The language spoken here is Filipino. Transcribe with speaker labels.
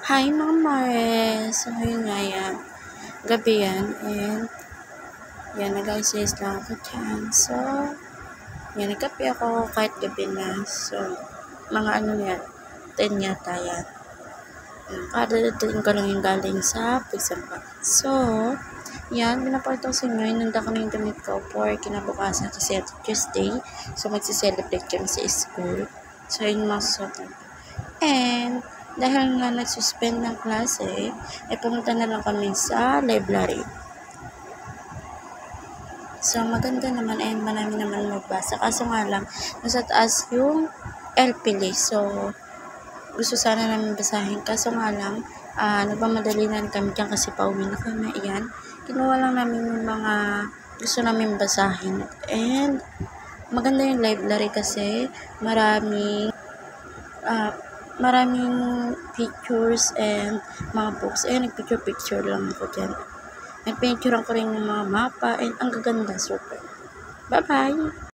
Speaker 1: Hi mga Mare! So, ngayon nga yan. Gabi yan. And, yan, nag-exercise lang ako dyan. So, yan, nagkape ako kahit gabi na. So, mga ano yan, 10 yata yan. Kadadating ko lang yung galing sa pagsampa. So, yan, pinapakita ko sa inyo, inanda ko na yung damit ko for kinabukasan kasi at Tuesday. So, magsiselebrate kami sa school. So, yun yung mga susunod. And, dahil nga nagsuspend ng klase, pumunta na lang kami sa library. So, maganda naman, marami naman magbasa. Kaso nga lang, nasa taas yung LP list. So, gusto sana namin basahin. Kaso nga lang, nagmamadali na kami dyan kasi pauwi na kami. Ayan, kinuha lang namin yung mga gusto namin basahin. And, maganda yung library kasi maraming pictures and mga books. Nagpicture lang ako dyan. Nagpicturean ko rin yung mga mapa and ang gaganda, super. Bye-bye!